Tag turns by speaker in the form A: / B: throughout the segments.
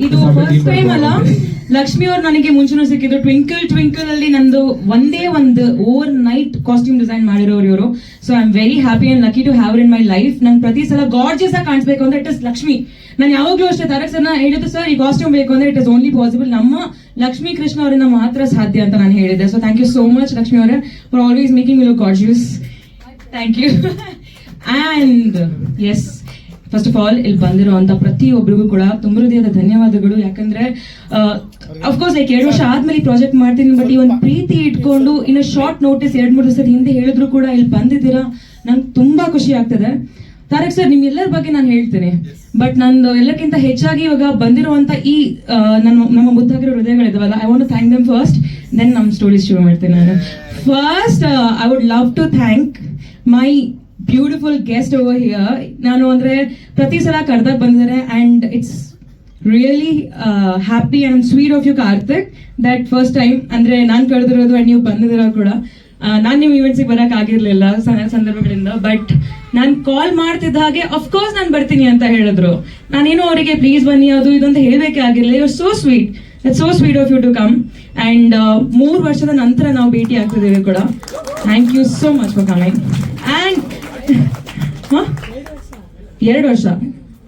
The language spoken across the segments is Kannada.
A: ಇದು ಫಸ್ಟ್ ಟೈಮ್ ಅಲ್ಲ, ಲಕ್ಷ್ಮಿ ಅವ್ರು ನನಗೆ ಮುಂಚೆನೂ ಸಿಕ್ಕಿದ್ರು. ಟ್ವಿಂಕಲ್ ಟ್ವಿಂಕಲ್ ಅಲ್ಲಿ ನಂದು ಒಂದೇ ಒಂದು ಓವರ್ ನೈಟ್ ಕಾಸ್ಟ್ಯೂಮ್ ಡಿಸೈನ್ ಮಾಡಿರೋರು ಇವರು. So I am very happy and lucky to have in my life. ನಂಗೆ ಪ್ರತಿ ಸಲ ಗಾರ್ಜಿಯಸ್ ಆಗಿ ಕಾಣಿಸ್ಬೇಕು ಅಂದ್ರೆ ಇಟ್ ಇಸ್ ಲಕ್ಷ್ಮಿ. ನಾನು ಯಾವಾಗ್ಲೂ ಅಷ್ಟೇ ತಾರಕ್ ಸರ್ನ ಹೇಳಿದ್ದು, ಸರ್ ಈ ಕಾಸ್ಟ್ಯೂಮ್ ಬೇಕು ಅಂದ್ರೆ ಇಟ್ ಇಸ್ ಓನ್ಲಿ ಪಾಸಿಬಲ್ ನಮ್ಮ ಲಕ್ಷ್ಮೀ ಕೃಷ್ಣ ಅವರಿಂದ ಮಾತ್ರ ಸಾಧ್ಯ ಅಂತ ನಾನು ಹೇಳಿದೆ. So thank you so much Lakshmi ಅವರೇ for always making me look gorgeous. Thank you. And yes, first of all ಇಲ್ಲಿ ಬಂದಿರುವಂತ ಪ್ರತಿಯೊಬ್ಬರಿಗೂ ಕೂಡ ತುಂಬ ಹೃದಯದ ಧನ್ಯವಾದಗಳು. ಯಾಕಂದ್ರೆ ಅಫ್ಕೋರ್ಸ್ ಲೈಕ್ 2 ವರ್ಷ ಆದ್ಮೇಲೆ ಈ ಪ್ರಾಜೆಕ್ಟ್ ಮಾಡ್ತೀನಿ, ಬಟ್ ಈ ಒಂದು ಪ್ರೀತಿ ಇಟ್ಕೊಂಡು ಇನ್ನು ಶಾರ್ಟ್ ನೋಟಿಸ್ 2-3 ದಿವಸದ ಹಿಂದೆ ಹೇಳಿದ್ರು ಕೂಡ ಇಲ್ಲಿ ಬಂದಿದ್ದೀರಾ, ನಂಗೆ ತುಂಬಾ ಖುಷಿ ಆಗ್ತದೆ. ತಾರಕ್ ಸರ್, ನಿಮ್ಗೆಲ್ಲರ ಬಗ್ಗೆ ನಾನು ಹೇಳ್ತೀನಿ, ಬಟ್ ನಂದು ಎಲ್ಲಕ್ಕಿಂತ ಹೆಚ್ಚಾಗಿ ಇವಾಗ ಬಂದಿರುವಂತ ಈ ನಮ್ಮ ಮುದ್ದಾಗಿರೋ ಹೃದಯಗಳಿದಾವಲ್ಲ, I want to thank them first, then ನಮ್ಮ ಸ್ಟೋರೀಸ್ ಶುರು ಮಾಡ್ತೀನಿ ನಾನು. First I would love to thank my beautiful guest over here. ನಾನು ಅಂದ್ರೆ ಪ್ರತಿ ಸಲ ಕರೆದಾಗ ಬಂದಿದ್ದಾರೆ and it's really happy and sweet of you Karthik that first time ಅಂದ್ರೆ ನಾನು ಕರೆದಿರೋದು ಅಂಡ್ ನೀವು ಬಂದಿದ್ದೀರಾ ಕೂಡ. ನಾನು ನಿಮ್ಮ ಇವೆಂಟ್ಸಿಗೆ ಬರಕ್ ಆಗಿರ್ಲಿಲ್ಲ ಸಂದರ್ಭಗಳಿಂದ, ಬಟ್ ನಾನು ಕಾಲ್ ಮಾಡ್ತಿದ್ದ ಹಾಗೆ ಅಫ್ಕೋರ್ಸ್ ನಾನು ಬರ್ತೀನಿ ಅಂತ ಹೇಳಿದ್ರು. ನಾನೇನು ಅವರಿಗೆ ಪ್ಲೀಸ್ ಬನ್ನಿ ಅದು ಇದು ಅಂತ ಹೇಳ್ಬೇಕೆ ಆಗಿರಲಿಲ್ಲ. You are so sweet, it's so sweet of you to come. And 3 ವರ್ಷದ ನಂತರ ನಾವು ಭೇಟಿ ಆಗ್ತಿದ್ದೀವಿ ಕೂಡ. Thank you so much for coming. And 2 ವರ್ಷ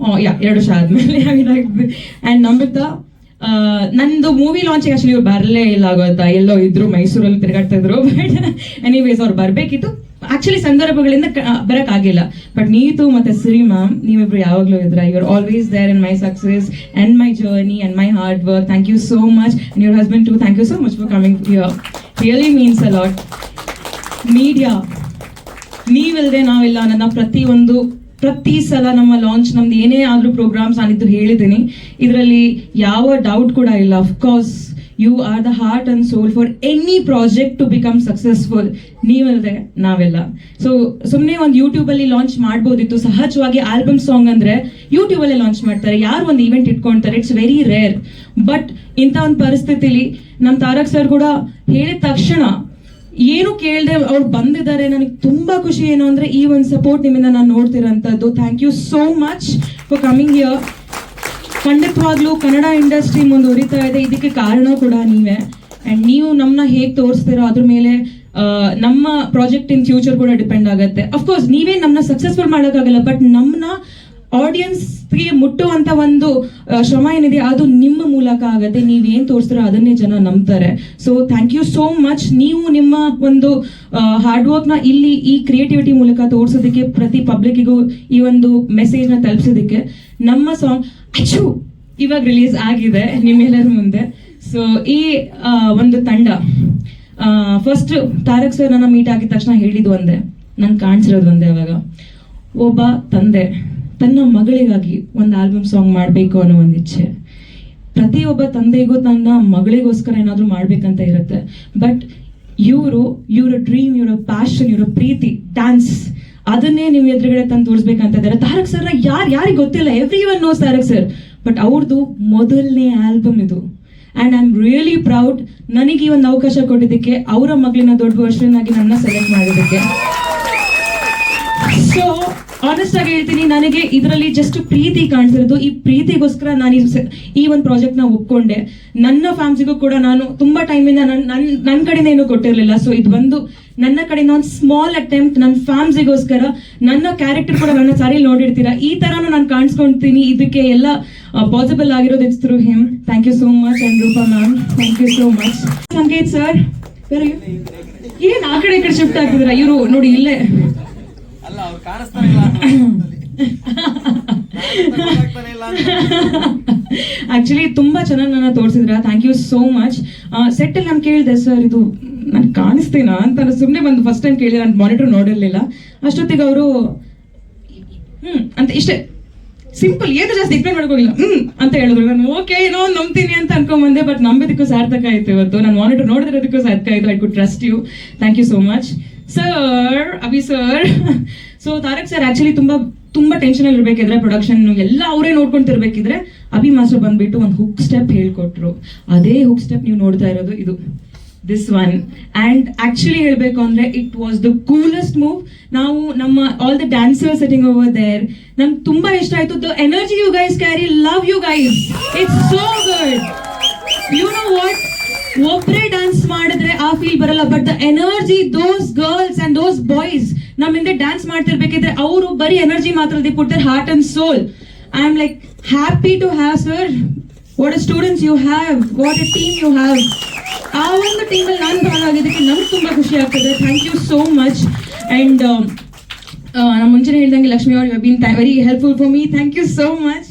A: 2 ವರ್ಷ ಆದ್ಮೇಲೆ ಅಂಡ್ ನಮ್ರತಾ, ನಂದು ಮೂವಿ ಲಾಂಚಿಗೆ ಆಕ್ಚುಲಿ ಇವ್ರು ಬರಲೇ ಇಲ್ಲ ಗೊತ್ತಾ, ಎಲ್ಲೋ ಇದ್ರು ಮೈಸೂರಲ್ಲಿ ತಿರುಗಾಡ್ತಾ ಇದ್ರು. ಬಟ್ ಎನಿವೇಸ್ ಅವ್ರು ಬರ್ಬೇಕಿತ್ತು, ಆಕ್ಚುಲಿ ಸಂದರ್ಭಗಳಿಂದ ಬರಕ್ ಆಗಿಲ್ಲ. ಬಟ್ ನೀತು ಮತ್ತೆ ಸಿರಿ ಮ್ಯಾಮ್, ನೀವಿಬ್ರು ಯಾವಾಗ್ಲೂ ಇದ್ರ, you are always there in my success and my journey and my hard work. Thank you so much. And your husband too, thank you so much for coming here. Really means a lot. Media, ನೀವಿಲ್ಲದೆ ನಾವಿಲ್ಲ. ನನ್ನ ಪ್ರತಿ ಸಲ ನಮ್ಮ ಲಾಂಚ್ ನಮ್ದು ಏನೇ ಆದ್ರೂ ಪ್ರೋಗ್ರಾಮ್ಸ್ ನಾನಿದ್ದು ಹೇಳಿದ್ದೀನಿ, ಇದರಲ್ಲಿ ಯಾವ ಡೌಟ್ ಕೂಡ ಇಲ್ಲ. Of course you are the heart and soul for any project to become successful. ನೀವಲ್ಲದೆ ನಾವೆಲ್ಲ. ಸೊ ಸುಮ್ಮನೆ ಒಂದು ಯೂಟ್ಯೂಬ್ ಅಲ್ಲಿ ಲಾಂಚ್ ಮಾಡ್ಬೋದಿತ್ತು. ಸಹಜವಾಗಿ ಆಲ್ಬಮ್ ಸಾಂಗ್ ಅಂದ್ರೆ ಯೂಟ್ಯೂಬ್ ಅಲ್ಲೇ ಲಾಂಚ್ ಮಾಡ್ತಾರೆ, ಯಾರು ಒಂದು ಇವೆಂಟ್ ಇಟ್ಕೊಳ್ತಾರೆ, ಇಟ್ಸ್ ವೆರಿ ರೇರ್. ಬಟ್ ಇಂಥ ಒಂದು ಪರಿಸ್ಥಿತಿಲಿ ನಮ್ಮ ತಾರಕ್ ಸರ್ ಕೂಡ ಹೇಳಿದ ತಕ್ಷಣ ಏನು ಕೇಳ್ದೆ ಅವ್ರು ಬಂದಿದ್ದಾರೆ. ನನಗೆ ತುಂಬಾ ಖುಷಿ ಏನು ಅಂದ್ರೆ ಈ ಒಂದು ಸಪೋರ್ಟ್ ನಿಮ್ಮಿಂದ ನಾನು ನೋಡ್ತಿರೋಂಥದ್ದು. Thank you so much for coming here. ಖಂಡಿತವಾಗ್ಲೂ ಕನ್ನಡ ಇಂಡಸ್ಟ್ರಿ ಮುಂದುವರಿತಾ ಇದೆ, ಇದಕ್ಕೆ ಕಾರಣ ಕೂಡ ನೀವೇ. ಅಂಡ್ ನೀವು ನಮ್ಮನ್ನ ಹೇಗೆ ತೋರಿಸ್ತೀರೋ ಅದ್ರ ಮೇಲೆ ನಮ್ಮ ಪ್ರಾಜೆಕ್ಟ್ ಇನ್ ಫ್ಯೂಚರ್ ಕೂಡ ಡಿಪೆಂಡ್ ಆಗುತ್ತೆ. ಅಫ್ಕೋರ್ಸ್ ನೀವೇ ನಮ್ಮನ್ನ ಸಕ್ಸಸ್ಫುಲ್ ಮಾಡೋಕ್ಕಾಗಲ್ಲ, ಬಟ್ ನಮ್ಮನ್ನ ಆಡಿಯನ್ಸ್ಗೆ ಮುಟ್ಟುವಂತ ಒಂದು ಶ್ರಮ ಏನಿದೆ ಅದು ನಿಮ್ಮ ಮೂಲಕ ಆಗುತ್ತೆ. ನೀವೇನ್ ತೋರಿಸ್ತೀರೋ ಅದನ್ನೇ ಜನ ನಂಬ್ತಾರೆ. So thank you so much. ನೀವು ನಿಮ್ಮ ಒಂದು ಹಾರ್ಡ್ ವರ್ಕ್ ನ ಇಲ್ಲಿ ಈ ಕ್ರಿಯೇಟಿವಿಟಿ ಮೂಲಕ ತೋರಿಸೋದಕ್ಕೆ, ಪ್ರತಿ ಪಬ್ಲಿಕ್ಕಿಗೂ ಈ ಒಂದು ಮೆಸೇಜ್ ನ ತಲುಪಿಸೋದಕ್ಕೆ. ನಮ್ಮ ಸಾಂಗ್ ಇವಾಗ ರಿಲೀಸ್ ಆಗಿದೆ ನಿಮ್ಮೆಲ್ಲರ ಮುಂದೆ. ಸೊ ಈ ಒಂದು ತಂಡ ಫಸ್ಟ್ ತಾರಕ್ ಸರ್ ನನ್ನ ಮೀಟ್ ಆಗಿದ ತಕ್ಷಣ ಹೇಳಿದ್ದು ಒಂದೇ, ನನ್ ಕಾಣಿಸಿರೋದು ಒಂದೇ. ಅವಾಗ ಒಬ್ಬ ತಂದೆ ತನ್ನ ಮಗಳಿಗಾಗಿ ಒಂದು ಆಲ್ಬಮ್ ಸಾಂಗ್ ಮಾಡಬೇಕು ಅನ್ನೋ ಒಂದು ಇಚ್ಛೆ. ಪ್ರತಿಯೊಬ್ಬ ತಂದೆಗೂ ತನ್ನ ಮಗಳಿಗೋಸ್ಕರ ಏನಾದ್ರೂ ಮಾಡ್ಬೇಕಂತ ಇರುತ್ತೆ. ಬಟ್ ಇವರ ಡ್ರೀಮ್, ಇವರ ಪ್ಯಾಷನ್, ಇವರ ಪ್ರೀತಿ ಡ್ಯಾನ್ಸ್, ಅದನ್ನೇ ನೀವು ಎದುರುಗಡೆ ತಂದು ತೋರಿಸ್ಬೇಕಂತ ಇದ್ದಾರೆ. ತಾರಕ್ ಸರ್ನ ಯಾರಿಗೆ ಗೊತ್ತಿಲ್ಲ, everyone knows Tarak sir. But ಅವ್ರದ್ದು ಮೊದಲನೇ ಆಲ್ಬಮ್ ಇದು. And I am really proud. ನನಗೆ ಈ ಒಂದು ಅವಕಾಶ ಕೊಟ್ಟಿದ್ದಕ್ಕೆ, ಅವರ ಮಗಳಿನ ದೊಡ್ಡ ವರ್ಷನಾಗಿ ನನ್ನ ಸೆಲೆಕ್ಟ್ ಮಾಡಿದ್ದಕ್ಕೆ. ಸೊ ಆನೆಸ್ಟ್ ಆಗಿ ಹೇಳ್ತೀನಿ, ನನಗೆ ಇದರಲ್ಲಿ ಜಸ್ಟ್ ಪ್ರೀತಿ ಕಾಣಿಸಿರೋದು. ಈ ಪ್ರೀತಿಗೋಸ್ಕರ ನಾನು ಈ ಒಂದು ಪ್ರಾಜೆಕ್ಟ್ ನ ಒಪ್ಕೊಂಡೆ. ನನ್ನ ಫ್ಯಾನ್ಸಿಗೂ ಕೂಡ ನಾನು ತುಂಬಾ ಟೈಮಿಂದ ನನ್ನ ಕಡೆಯಿಂದ ಏನು ಕೊಟ್ಟಿರ್ಲಿಲ್ಲ. ಸೊ ಇದು ಒಂದು ನನ್ನ ಕಡೆಯಿಂದ ಒಂದು ಸ್ಮಾಲ್ ಅಟೆಂಪ್ಟ್ ನನ್ನ ಫ್ಯಾನ್ಸಿಗೋಸ್ಕರ. ನನ್ನ ಕ್ಯಾರೆಕ್ಟರ್ ಕೂಡ ನನ್ನ ಸಾರಿ ನೋಡಿರ್ತೀರಾ, ಈ ತರಾನು ನಾನು ಕಾಣಿಸ್ಕೊಂತೀನಿ. ಇದಕ್ಕೆ ಎಲ್ಲ ಪಾಸಿಬಲ್ ಆಗಿರೋದು it's through him. Thank you so much. And Roopa ma'am, thank you so much. Sanket sir, ಏನ್ ಆ ಕಡೆ ಈ ಕಡೆ ಶಿಫ್ಟ್ ಆಗ್ತಿದ್ದೀರಾ? ಇವರು ನೋಡಿ ಇಲ್ಲೇ ಆಕ್ಚುಲಿ ತುಂಬಾ ಚೆನ್ನಾಗಿ ನನ್ನ ತೋರಿಸಿದ್ರ. Thank you so much. Set ಅಲ್ಲಿ ನಾನು ಕೇಳಿದೆ, ಸರ್ ಇದು ನಾನು ಕಾಣಿಸ್ತೀನಾ ಅಂತ. ಸುಮ್ಮನೆ ಬಂದು ಫಸ್ಟ್ ಟೈಮ್ ಕೇಳಿದ್ರೆ ನಾನು ಮಾನಿಟರ್ ನೋಡಿರ್ಲಿಲ್ಲ. ಅಷ್ಟೊತ್ತಿಗೆ ಅವರು ಅಂತ ಇಷ್ಟೇ ಸಿಂಪಲ್, ಏನು ಜಾಸ್ತಿ ಎಕ್ಸ್ಪ್ಲೇನ್ ಮಾಡ್ಕೋಗಿಲ್ಲ ಅಂತ ಹೇಳಿದ್ರು. ನಾನು ಓಕೆ ಏನೋ ನಂಬ್ತೀನಿ ಅಂತ ಅನ್ಕೊಂಡ್ ಬಂದೆ. ಬಟ್ ನಂಬಿದಕ್ಕೂ ಸಾರ್ಥಕ ಆಯ್ತು ಇವತ್ತು. ನಾನು ಮಾನಿಟರ್ ನೋಡಿರೋದಕ್ಕೂ ಸಾರ್ಥಕ ಆಯ್ತು. I could trust you. Thank you so much sir. Abhi sir, so Tarak sir actually ತುಂಬಾ ಟೆನ್ಷನ್ ಅಲ್ಲಿ ಇರ್ಬೇಕಿದ್ರೆ, ಪ್ರೊಡಕ್ಷನ್ ಎಲ್ಲ ಅವರೇ ನೋಡ್ಕೊಂತಿರ್ಬೇಕಿದ್ರೆ, ಅಭಿ ಮಾಸ್ಟರ್ ಬಂದ್ಬಿಟ್ಟು ಒಂದು ಹುಕ್ ಸ್ಟೆಪ್ ಹೇಳ್ಕೊಟ್ರು. ಅದೇ ಹುಕ್ ಸ್ಟೆಪ್ ನೀವು ನೋಡ್ತಾ ಇರೋದು ಇದು. This one. ಅಂಡ್ ಆಕ್ಚುಲಿ ಹೇಳ್ಬೇಕು ಅಂದ್ರೆ it was the coolest move. ನಾವು ನಮ್ಮ all the dancers sitting over there, ನಂಗೆ ತುಂಬಾ ಇಷ್ಟ ಆಯ್ತು. The energy you guys carry, love you guys, it's so good. You know what, ಒಬ್ಬರೇ ಡ್ಯಾನ್ಸ್ ಮಾಡಿದ್ರೆ ಆ ಫೀಲ್ ಬರಲ್ಲ, but the energy those girls and those boys ನಮ್ಮ ಹಿಂದೆ ಡ್ಯಾನ್ಸ್ ಮಾಡ್ತಿರ್ಬೇಕಿದ್ರೆ ಅವರು ಬರೀ ಎನರ್ಜಿ ಮಾತ್ರ, they put their heart and soul. I am like happy to have sir, what a students you have, what a team you have. ಆ ಒಂದು ಟೀಮಲ್ಲಿ ನಾನು ಭಾಗವಾಗಿದ್ದಕ್ಕೆ ನಮ್ಗೆ ತುಂಬಾ ಖುಷಿ ಆಗ್ತದೆ. Thank you so much. And ನಾನು ಮುಂಚೆನೇ ಹೇಳ್ದಂಗೆ ಲಕ್ಷ್ಮಿ ಅವರು, you have been very helpful for me. Thank you so much.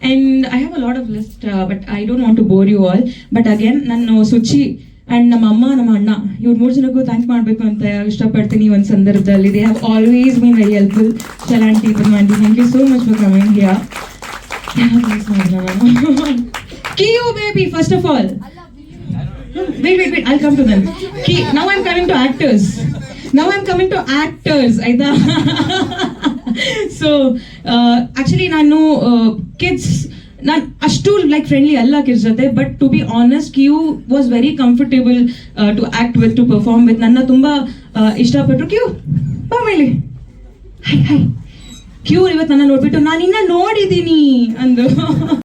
A: And I have a lot of list, but I don't want to bore you all. But again, ನಾನು ಸುಚಿ ಆ್ಯಂಡ್ ನಮ್ಮ ಅಮ್ಮ, ನಮ್ಮ ಅಣ್ಣ, ಇವ್ರು 3 ಜನಕ್ಕೂ ಥ್ಯಾಂಕ್ ಮಾಡಬೇಕು ಅಂತ ಇಷ್ಟಪಡ್ತೀನಿ ಒಂದು ಸಂದರ್ಭದಲ್ಲಿ. They have always been very helpful. Chala aunty, Padma aunty, thank you so much for coming here. Kiyu baby, first of all. Wait, I'll come to them. Now I'm coming to actors. ಆಯ್ತಾ? ಸೊ ಆಕ್ಚುಲಿ ನಾನು ಕಿಡ್ಸ್, ನಾನು ಅಷ್ಟು ಲೈಕ್ ಫ್ರೆಂಡ್ಲಿ ಅಲ್ಲ ಕಿಡ್ಸ್ ಜೊತೆ, but to be honest you was very comfortable to act with, to perform with. ನನ್ನ ತುಂಬ ಇಷ್ಟಪಟ್ಟರು. ಕ್ಯೂ ಬಾ ಮೇಲೆ, ಹೈ ಕ್ಯೂ ಇವತ್ತು ನನ್ನ ನೋಡ್ಬಿಟ್ಟು ನಾನು ಇನ್ನ ನೋಡಿದ್ದೀನಿ ಅಂದು